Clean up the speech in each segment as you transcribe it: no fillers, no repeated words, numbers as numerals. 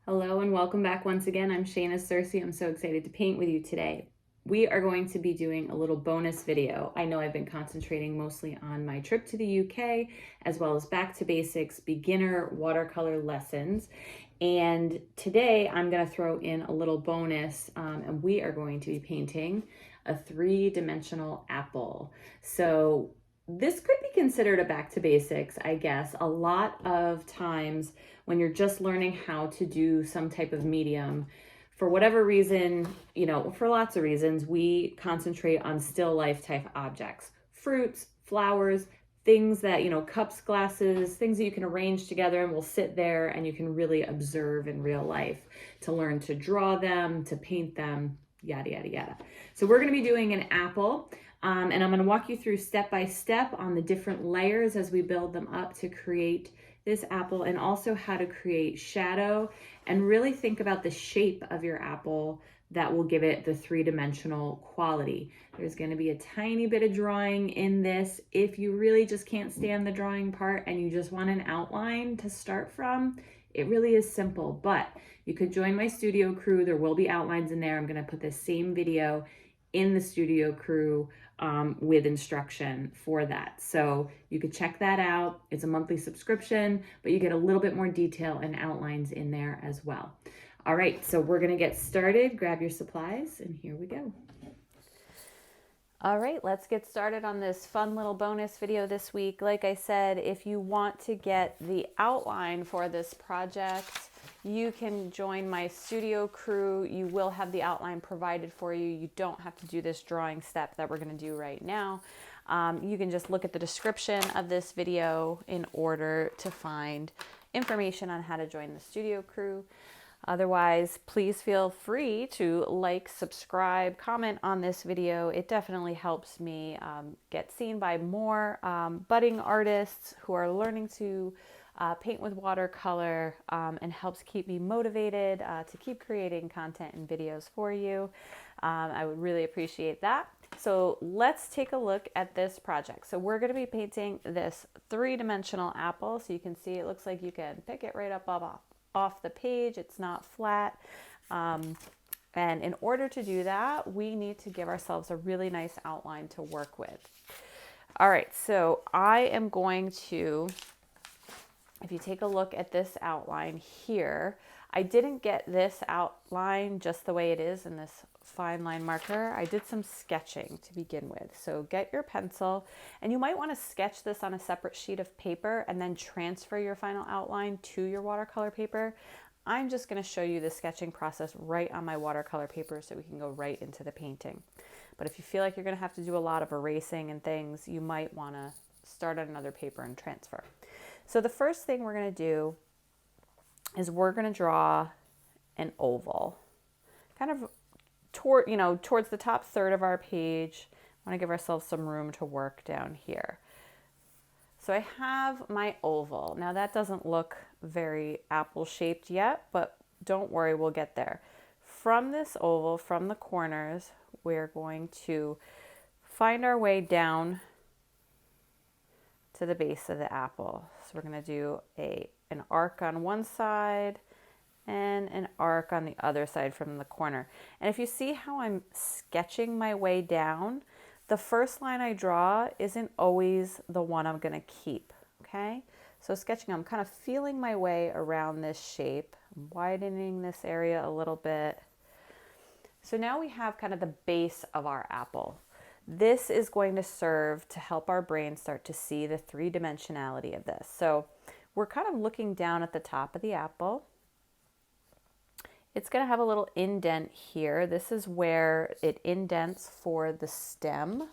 Hello and welcome back once again. I'm Shayna Cersei. I'm so excited to paint with you today. We are going to be doing a little bonus video. I know I've been concentrating mostly on my trip to the UK, as well as back to basics, beginner watercolor lessons. And today I'm going to throw in a little bonus, and we are going to be painting a three-dimensional apple. So this could be considered a back to basics, I guess. A lot of times when you're just learning how to do some type of medium, for whatever reason, for lots of reasons, we concentrate on still life type objects, fruits, flowers, things that, cups, glasses, things that you can arrange together and will sit there and you can really observe in real life to learn to draw them, to paint them, yada, yada, yada. So we're going to be doing an apple. And I'm going to walk you through step by step on the different layers as we build them up to create this apple, and also how to create shadow and really think about the shape of your apple that will give it the three-dimensional quality. There's going to be a tiny bit of drawing in this. If you really just can't stand the drawing part and you just want an outline to start from, it really is simple, but you could join my studio crew. There will be outlines in there. I'm going to put the same video in the studio crew with instruction for that. So you could check that out. It's a monthly subscription, but you get a little bit more detail and outlines in there as well. All right, so we're gonna get started. Grab your supplies and here we go. All right, let's get started on this fun little bonus video this week. Like I said, if you want to get the outline for this project, you can join my studio crew. You will have the outline provided for you. You don't have to do this drawing step that we're going to do right now. You can just look at the description of this video in order to find information on how to join the studio crew. Otherwise, please feel free to like, subscribe, comment on this video. It definitely helps me get seen by more budding artists who are learning to paint with watercolor, and helps keep me motivated to keep creating content and videos for you. I would really appreciate that. So let's take a look at this project. So we're going to be painting this three-dimensional apple. So you can see it looks like you can pick it right up off the page. It's not flat. And in order to do that, we need to give ourselves a really nice outline to work with. All right, so I am going to, if you take a look at this outline here, I didn't get this outline just the way it is in this fine line marker. I did some sketching to begin with. So get your pencil, and you might want to sketch this on a separate sheet of paper and then transfer your final outline to your watercolor paper. I'm just going to show you the sketching process right on my watercolor paper so we can go right into the painting. But if you feel like you're going to have to do a lot of erasing and things, you might want to start on another paper and transfer. So the first thing we're going to do is we're going to draw an oval, kind of towards the top third of our page. I want to give ourselves some room to work down here. So I have my oval. Now that doesn't look very apple shaped yet, but don't worry, we'll get there. From this oval, from the corners, we're going to find our way down to the base of the apple. So we're going to do an arc on one side and an arc on the other side from the corner. And if you see how I'm sketching my way down, the first line I draw isn't always the one I'm going to keep, okay? So sketching, I'm kind of feeling my way around this shape. I'm widening this area a little bit. So now we have kind of the base of our apple. This is going to serve to help our brain start to see the three-dimensionality of this. So we're kind of looking down at the top of the apple. It's going to have a little indent here. This is where it indents for the stem.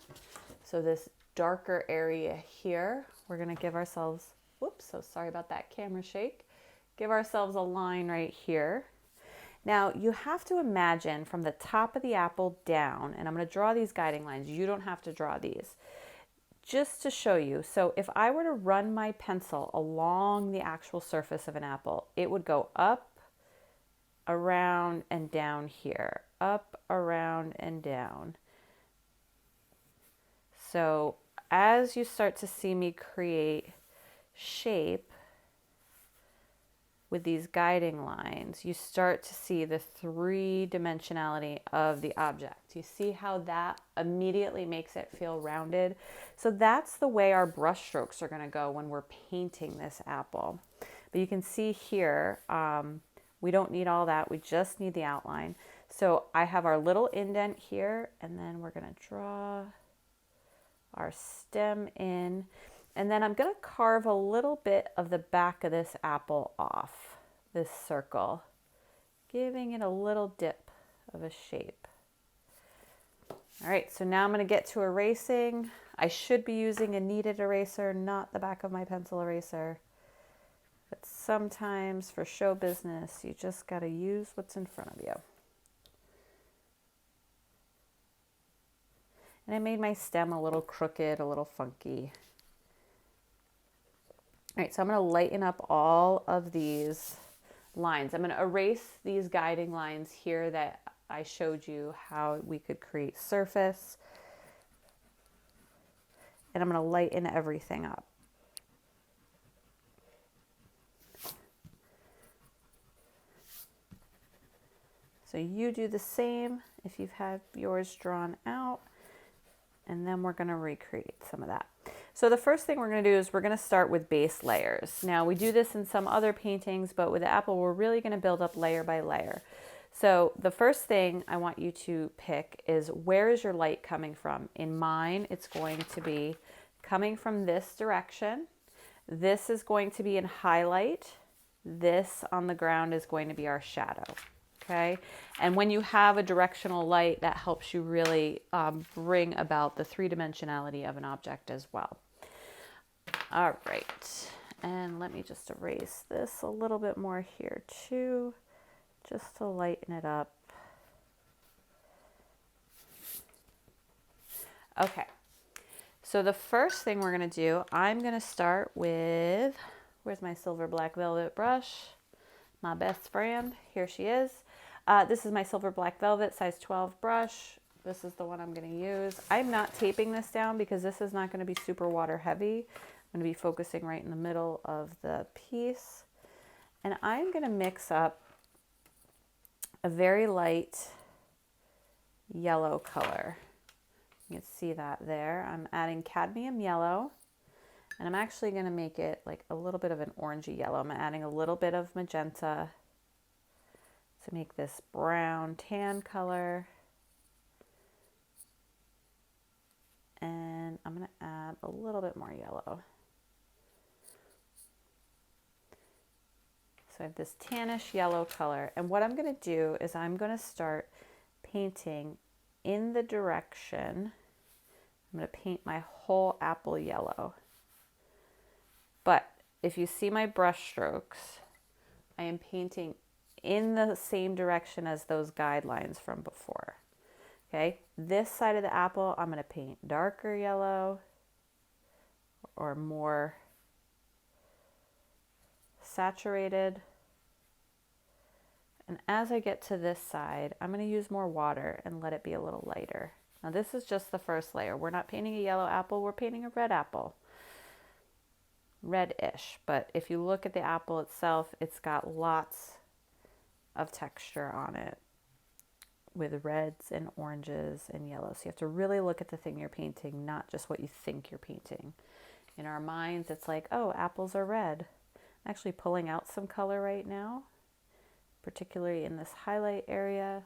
So this darker area here, we're going to give ourselves, whoops, so sorry about that camera shake. Give ourselves a line right here. Now you have to imagine from the top of the apple down, and I'm going to draw these guiding lines. You don't have to draw these. Just to show you, so if I were to run my pencil along the actual surface of an apple, it would go up, around, and down here. Up, around, and down. So as you start to see me create shape with these guiding lines, you start to see the three-dimensionality of the object. You see how that immediately makes it feel rounded? So that's the way our brush strokes are going to go when we're painting this apple. But you can see here, we don't need all that. We just need the outline. So I have our little indent here, and then we're going to draw our stem in. And then I'm going to carve a little bit of the back of this apple off, this circle, giving it a little dip of a shape. All right, so now I'm going to get to erasing. I should be using a kneaded eraser, not the back of my pencil eraser. But sometimes for show business, you just got to use what's in front of you. And I made my stem a little crooked, a little funky. All right, so I'm going to lighten up all of these lines. I'm going to erase these guiding lines here that I showed you how we could create surface. And I'm going to lighten everything up. So you do the same if you've had yours drawn out. And then we're going to recreate some of that. So the first thing we're going to do is we're going to start with base layers. Now we do this in some other paintings, but with the apple, we're really going to build up layer by layer. So the first thing I want you to pick is, where is your light coming from? In mine, it's going to be coming from this direction. This is going to be in highlight. This on the ground is going to be our shadow. Okay, and when you have a directional light, that helps you really bring about the three-dimensionality of an object as well. All right, and let me just erase this a little bit more here too, just to lighten it up. Okay, so the first thing we're going to do, I'm going to start with, where's my silver black velvet brush? My best friend, here she is. This is my silver black velvet size 12 brush. This is the one I'm going to use. I'm not taping this down because this is not going to be super water heavy. I'm going to be focusing right in the middle of the piece. And I'm going to mix up a very light yellow color. You can see that there. I'm adding cadmium yellow. And I'm actually going to make it like a little bit of an orangey yellow. I'm adding a little bit of magenta to make this brown tan color. And I'm going to add a little bit more yellow. So I have this tannish yellow color. And what I'm going to do is I'm going to start painting in the direction. I'm going to paint my whole apple yellow. But if you see my brush strokes, I am painting in the same direction as those guidelines from before. Okay, this side of the apple, I'm going to paint darker yellow or more saturated. And as I get to this side, I'm going to use more water and let it be a little lighter. Now this is just the first layer. We're not painting a yellow apple, we're painting a red apple. Red-ish, but if you look at the apple itself, it's got lots of texture on it with reds and oranges and yellows. So you have to really look at the thing you're painting, not just what you think you're painting. In our minds, it's like, oh, apples are red. I'm actually pulling out some color right now, particularly in this highlight area.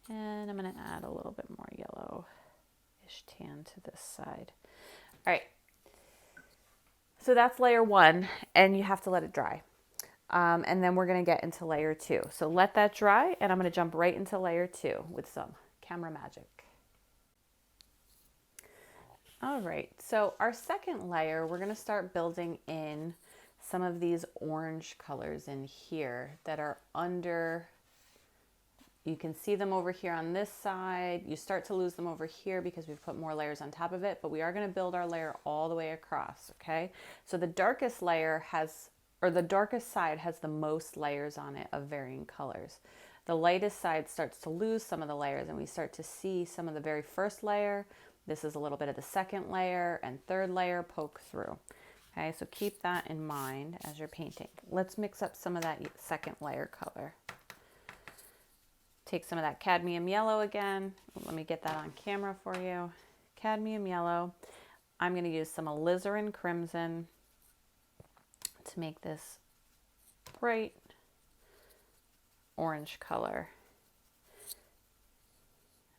And I'm going to add a little bit more yellow-ish tan to this side. All right. So that's layer one, and you have to let it dry. And then we're going to get into layer two. So let that dry, and I'm going to jump right into layer two with some camera magic. All right, so our second layer, we're going to start building in some of these orange colors in here that are under. You can see them over here on this side. You start to lose them over here because we've put more layers on top of it, but we are going to build our layer all the way across, okay? So the darkest layer has, or the darkest side has the most layers on it of varying colors. The lightest side starts to lose some of the layers, and we start to see some of the very first layer This is a little bit of the second layer and third layer poke through. Okay, so keep that in mind as you're painting. Let's mix up some of that second layer color. Take some of that cadmium yellow again. Let me get that on camera for you. Cadmium yellow. I'm going to use some alizarin crimson to make this bright orange color.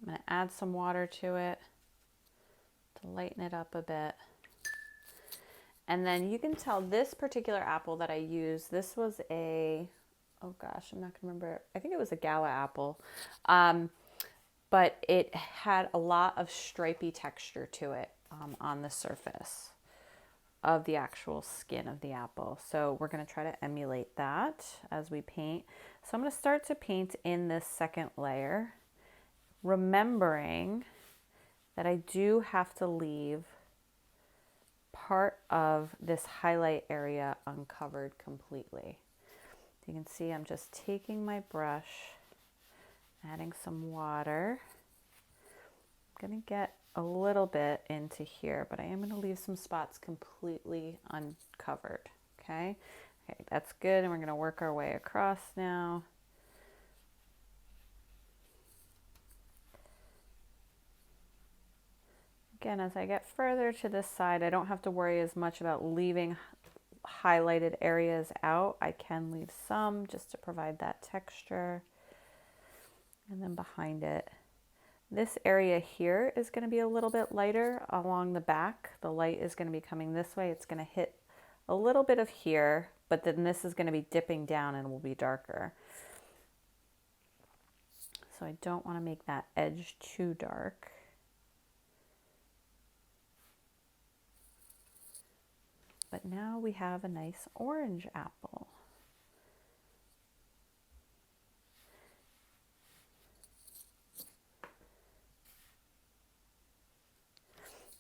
I'm going to add some water to it to lighten it up a bit. And then you can tell this particular apple that I used, this was a, oh gosh, I'm not going to remember. I think it was a Gala apple. But it had a lot of stripy texture to it on the surface of the actual skin of the apple. So we're going to try to emulate that as we paint. So I'm going to start to paint in this second layer, remembering that I do have to leave part of this highlight area uncovered completely. You can see I'm just taking my brush, adding some water. I'm going to get a little bit into here, but I am going to leave some spots completely uncovered. Okay, that's good. And we're going to work our way across now. Again, as I get further to this side, I don't have to worry as much about leaving highlighted areas out. I can leave some just to provide that texture. And then behind it, this area here is going to be a little bit lighter along the back. The light is going to be coming this way. It's going to hit a little bit of here, but then this is going to be dipping down and will be darker. So I don't want to make that edge too dark. But now we have a nice orange apple.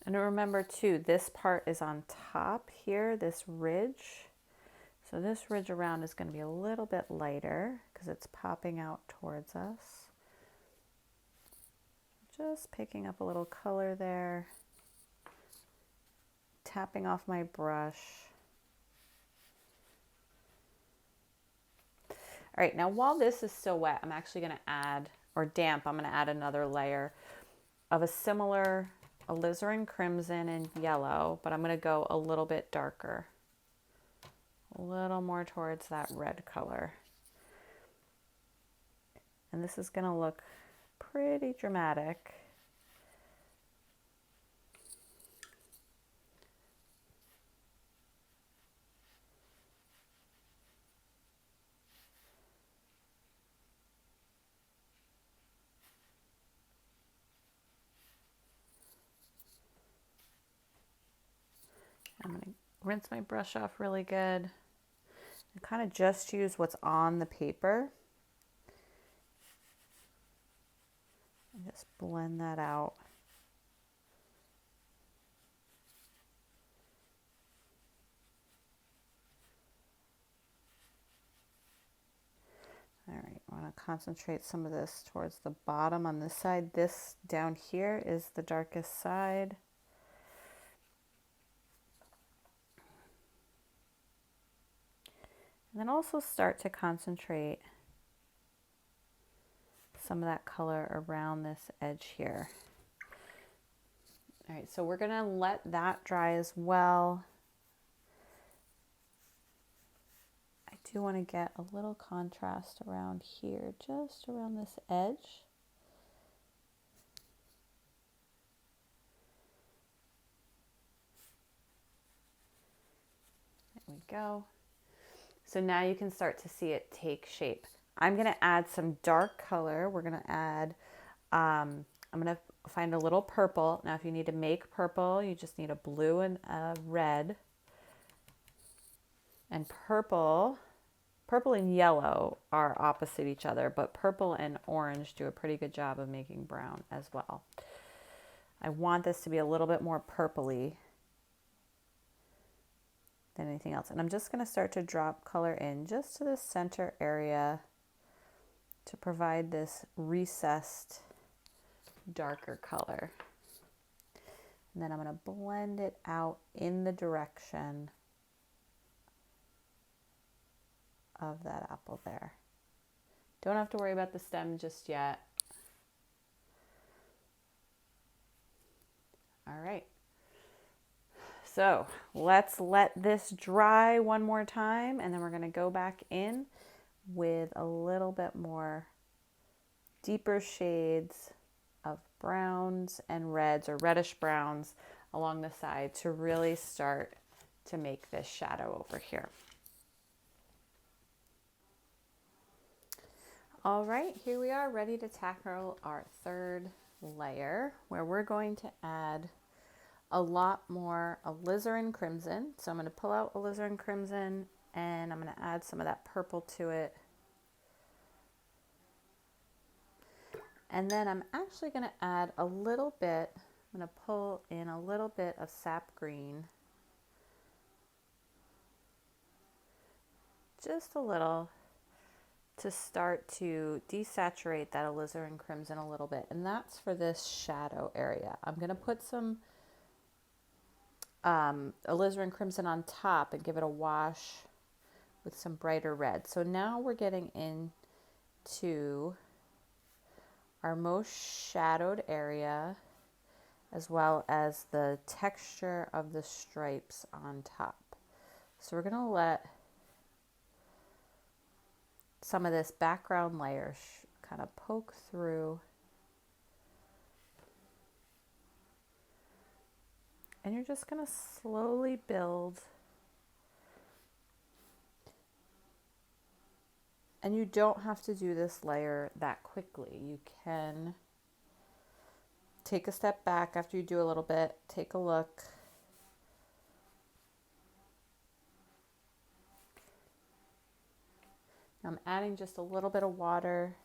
And remember too, this part is on top here, this ridge. So this ridge around is going to be a little bit lighter because it's popping out towards us. Just picking up a little color there. Tapping off my brush. All right, now while this is still wet, I'm actually going to add, or damp, I'm going to add another layer of a similar alizarin crimson and yellow, but I'm going to go a little bit darker. A little more towards that red color. And this is going to look pretty dramatic. I'm going to rinse my brush off really good and kind of just use what's on the paper and just blend that out. All right, I want to concentrate some of this towards the bottom on this side. This down here is the darkest side. And then also start to concentrate some of that color around this edge here. All right, so we're gonna let that dry as well. I do want to get a little contrast around here, just around this edge. There we go. So now you can start to see it take shape. I'm going to add some dark color. We're going to add, I'm going to find a little purple. Now if you need to make purple, you just need a blue and a red. And purple and yellow are opposite each other, but purple and orange do a pretty good job of making brown as well. I want this to be a little bit more purpley than anything else. And I'm just going to start to drop color in just to the center area to provide this recessed darker color. And then I'm going to blend it out in the direction of that apple there. Don't have to worry about the stem just yet. All right. So let's let this dry one more time, and then we're going to go back in with a little bit more deeper shades of browns and reds, or reddish browns along the side, to really start to make this shadow over here. All right, here we are ready to tackle our third layer, where we're going to add a lot more alizarin crimson. So I'm going to pull out alizarin crimson, and I'm going to add some of that purple to it. And then I'm actually going to add a little bit, I'm going to pull in a little bit of sap green. Just a little, to start to desaturate that alizarin crimson a little bit. And that's for this shadow area. I'm going to put some alizarin crimson on top and give it a wash with some brighter red. So now we're getting into our most shadowed area, as well as the texture of the stripes on top. So we're going to let some of this background layer kind of poke through, and you're just going to slowly build. And you don't have to do this layer that quickly. You can take a step back after you do a little bit, take a look. I'm adding just a little bit of water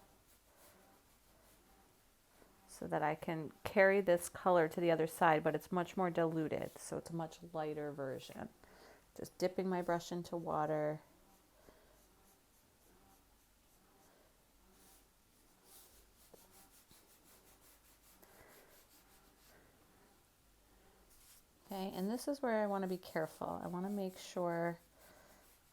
so that I can carry this color to the other side, but it's much more diluted, so it's a much lighter version. Just dipping my brush into water. Okay, and this is where I want to be careful. I want to make sure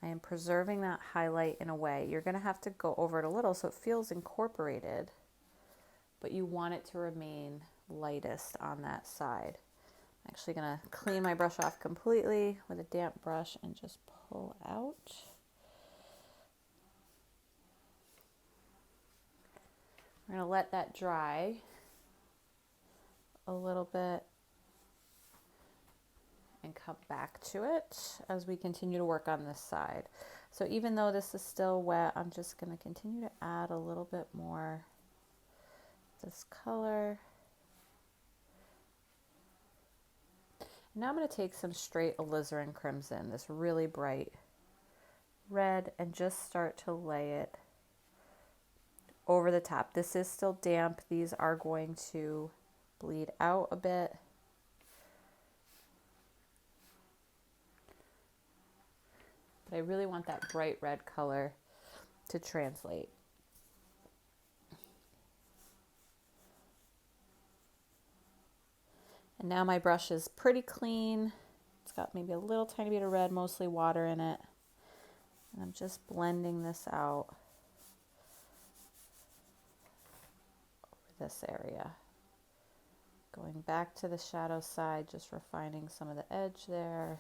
I am preserving that highlight in a way. You're going to have to go over it a little so it feels incorporated, but you want it to remain lightest on that side. I'm actually going to clean my brush off completely with a damp brush and just pull out. We're going to let that dry a little bit and come back to it as we continue to work on this side. So even though this is still wet, I'm just going to continue to add a little bit more this color. Now I'm going to take some straight alizarin crimson, this really bright red, and just start to lay it over the top. This is still damp. These are going to bleed out a bit. But I really want that bright red color to translate. And now my brush is pretty clean. It's got maybe a little tiny bit of red, mostly water in it. And I'm just blending this out over this area. Going back to the shadow side, just refining some of the edge there.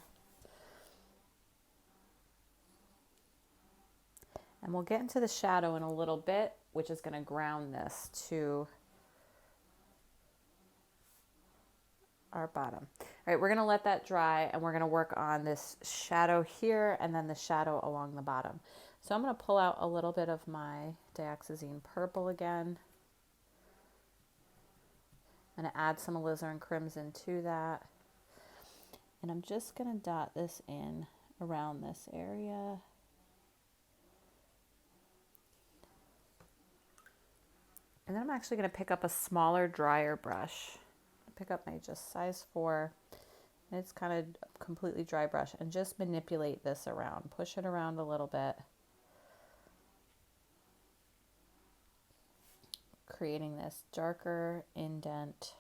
And we'll get into the shadow in a little bit, which is going to ground this to our bottom. All right, we're going to let that dry, and we're going to work on this shadow here and then the shadow along the bottom. So I'm going to pull out a little bit of my dioxazine purple again. I'm going to add some alizarin crimson to that. And I'm just going to dot this in around this area. And then I'm actually going to pick up a smaller, drier brush. Pick up my just size 4. And it's kind of a completely dry brush, and just manipulate this around. Push it around a little bit. Creating this darker indent.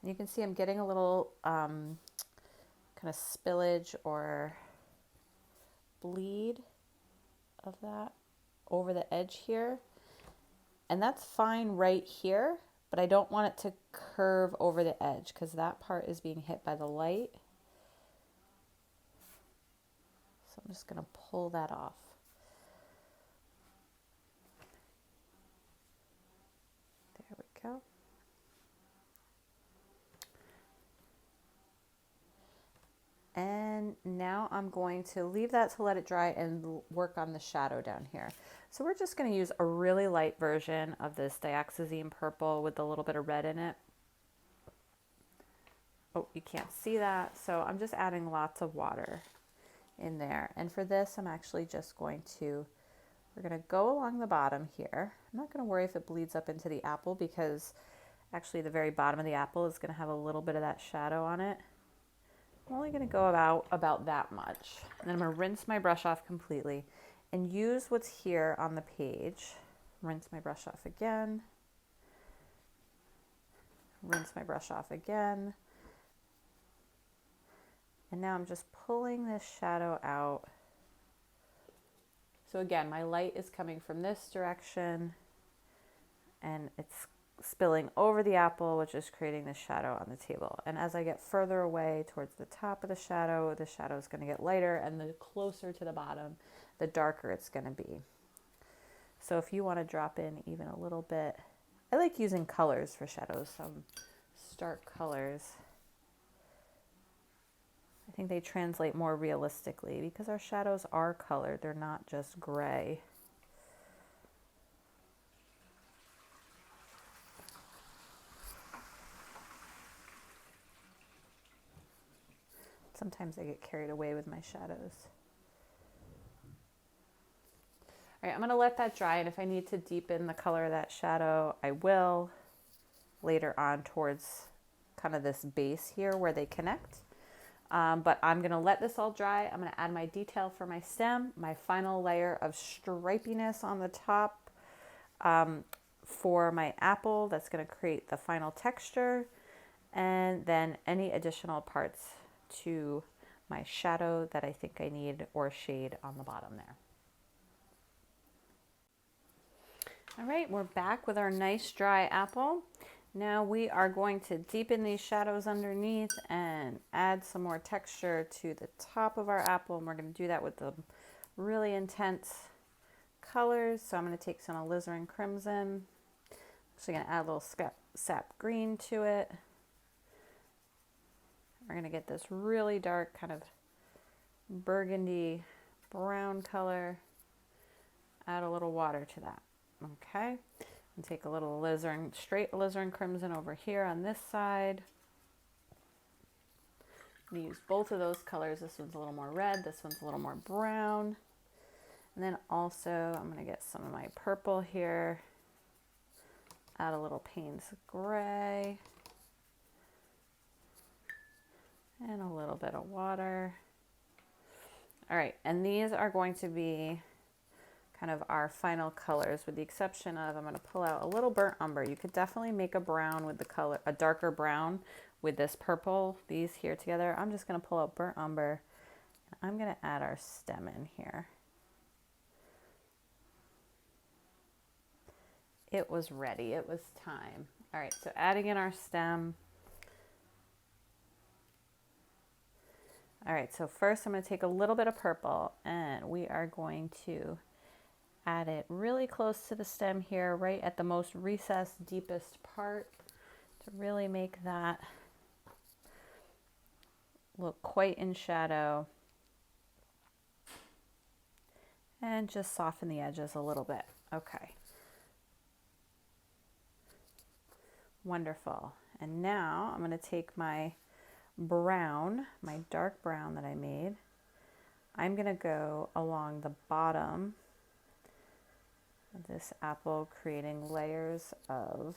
You can see I'm getting a little kind of spillage or bleed of that over the edge here. And that's fine right here, but I don't want it to curve over the edge because that part is being hit by the light. So I'm just going to pull that off. There we go. And now I'm going to leave that to let it dry and work on the shadow down here. So we're just going to use a really light version of this dioxazine purple with a little bit of red in it. Oh, you can't see that. So I'm just adding lots of water in there. And for this, I'm actually just going to, we're going to go along the bottom here. I'm not going to worry if it bleeds up into the apple because actually the very bottom of the apple is going to have a little bit of that shadow on it. I'm only going to go about that much. And then I'm going to rinse my brush off completely and use what's here on the page. Rinse my brush off again. Rinse my brush off again. And now I'm just pulling this shadow out. So again, my light is coming from this direction and it's spilling over the apple, which is creating the shadow on the table. And as I get further away towards the top of the shadow is going to get lighter, and the closer to the bottom, the darker it's going to be. So if you want to drop in even a little bit, I like using colors for shadows, some stark colors. I think they translate more realistically because our shadows are colored, they're not just gray. Sometimes I get carried away with my shadows. All right, I'm going to let that dry, and if I need to deepen the color of that shadow, I will later on towards kind of this base here where they connect. But I'm going to let this all dry. I'm going to add my detail for my stem, my final layer of stripiness on the top for my apple. That's going to create the final texture, and then any additional parts to my shadow that I think I need or shade on the bottom there. All right, we're back with our nice dry apple. Now we are going to deepen these shadows underneath and add some more texture to the top of our apple. And we're going to do that with the really intense colors. So I'm going to take some alizarin crimson. I'm actually going to add a little sap green to it. We're going to get this really dark kind of burgundy brown color. Add a little water to that. Okay. And take a little alizarin, straight alizarin crimson over here on this side. I'm going to use both of those colors. This one's a little more red. This one's a little more brown. And then also I'm going to get some of my purple here. Add a little Payne's gray. And a little bit of water. All right, and these are going to be kind of our final colors, with the exception of, I'm going to pull out a little burnt umber. You could definitely make a brown with the color, a darker brown with this purple, these here together. I'm just going to pull out burnt umber. I'm going to add our stem in here. It was ready. It was time. All right, so adding in our stem. All right, so first I'm going to take a little bit of purple and we are going to add it really close to the stem here, right at the most recessed, deepest part, to really make that look quite in shadow. And just soften the edges a little bit. Okay. Wonderful. And now I'm going to take my brown, my dark brown that I made. I'm going to go along the bottom of this apple, creating layers of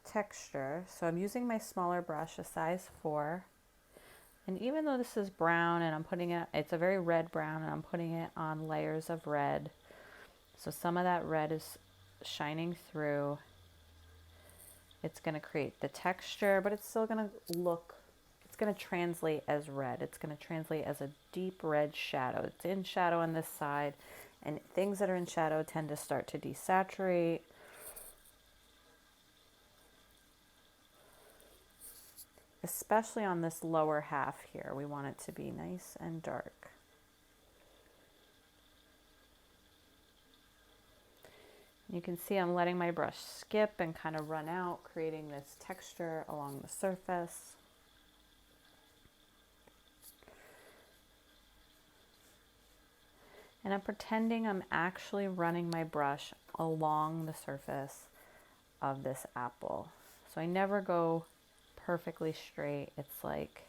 texture. So I'm using my smaller brush, a size 4. And even though this is brown and I'm putting it, it's a very red brown, and I'm putting it on layers of red. So some of that red is shining through. It's going to create the texture, but it's still going to look, it's going to translate as red. It's going to translate as a deep red shadow. It's in shadow on this side, and things that are in shadow tend to start to desaturate. Especially on this lower half here, we want it to be nice and dark. You can see I'm letting my brush skip and kind of run out, creating this texture along the surface. And I'm pretending I'm actually running my brush along the surface of this apple. So I never go perfectly straight. It's like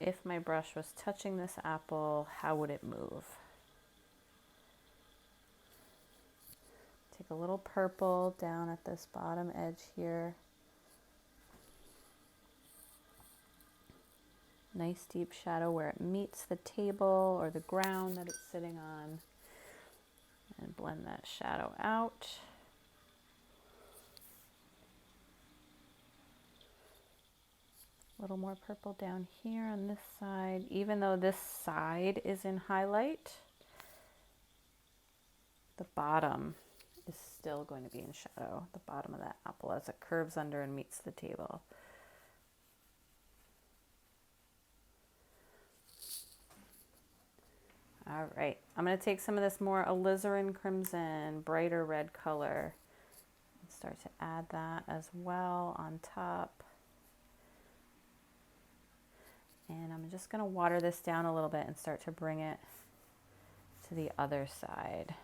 if my brush was touching this apple, how would it move? Take a little purple down at this bottom edge here. Nice deep shadow where it meets the table or the ground that it's sitting on. And blend that shadow out. A little more purple down here on this side. Even though this side is in highlight, the bottom is still going to be in shadow. The bottom of that apple as it curves under and meets the table. All right, I'm going to take some of this more alizarin crimson, brighter red color, and start to add that as well on top. And I'm just going to water this down a little bit and start to bring it to the other side.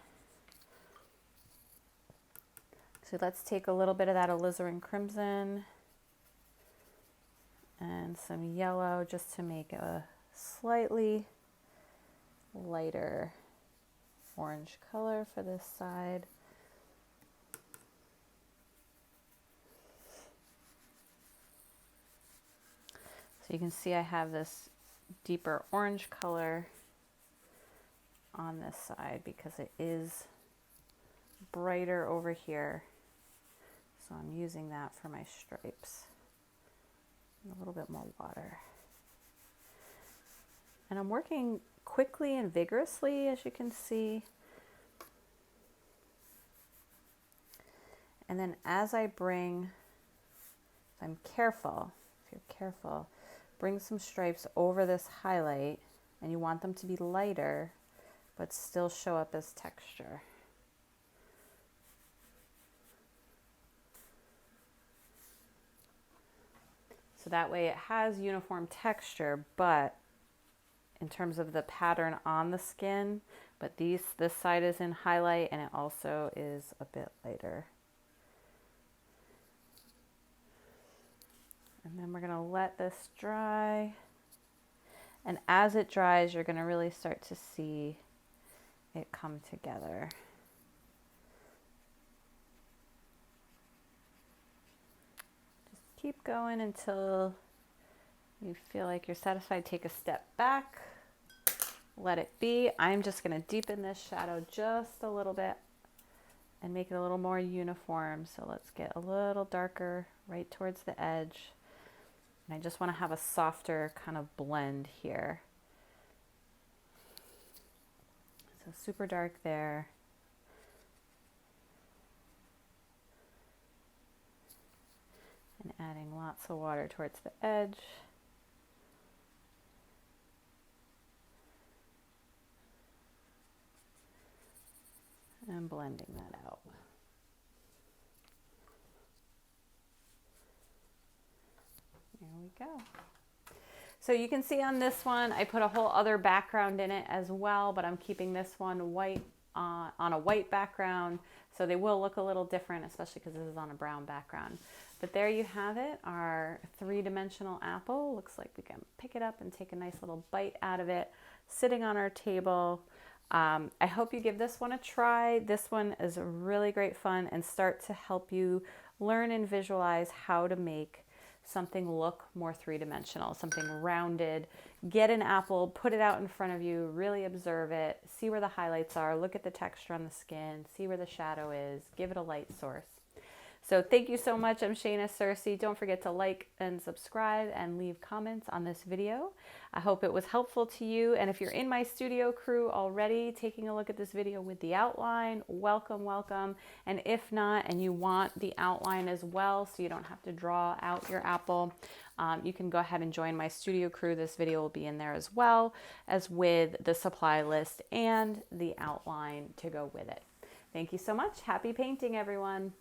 So let's take a little bit of that alizarin crimson and some yellow just to make a slightly lighter orange color for this side. So you can see I have this deeper orange color on this side because it is brighter over here. So I'm using that for my stripes. And a little bit more water. And I'm working quickly and vigorously, as you can see. And then as I bring, if I'm careful, if you're careful, bring some stripes over this highlight, and you want them to be lighter, but still show up as texture. So that way it has uniform texture, but in terms of the pattern on the skin, but this side is in highlight and it also is a bit lighter. And then we're going to let this dry. And as it dries, you're going to really start to see it come together. Just keep going until you feel like you're satisfied. Take a step back. Let it be. I'm just going to deepen this shadow just a little bit and make it a little more uniform. So let's get a little darker right towards the edge. And I just want to have a softer kind of blend here. So super dark there. And adding lots of water towards the edge. And blending that out. There we go. So you can see on this one, I put a whole other background in it as well, but I'm keeping this one white on a white background. So they will look a little different, especially because this is on a brown background. But there you have it, our three-dimensional apple. Looks like we can pick it up and take a nice little bite out of it, sitting on our table. I hope you give this one a try. This one is really great fun and start to help you learn and visualize how to make something look more three-dimensional, something rounded. Get an apple, put it out in front of you, really observe it, see where the highlights are, look at the texture on the skin, see where the shadow is, give it a light source. So thank you so much. I'm Shayna Cersei. Don't forget to like and subscribe and leave comments on this video. I hope it was helpful to you. And if you're in my studio crew already taking a look at this video with the outline, welcome, welcome. And if not, and you want the outline as well, so you don't have to draw out your apple, you can go ahead and join my studio crew. This video will be in there as well as with the supply list and the outline to go with it. Thank you so much. Happy painting, everyone.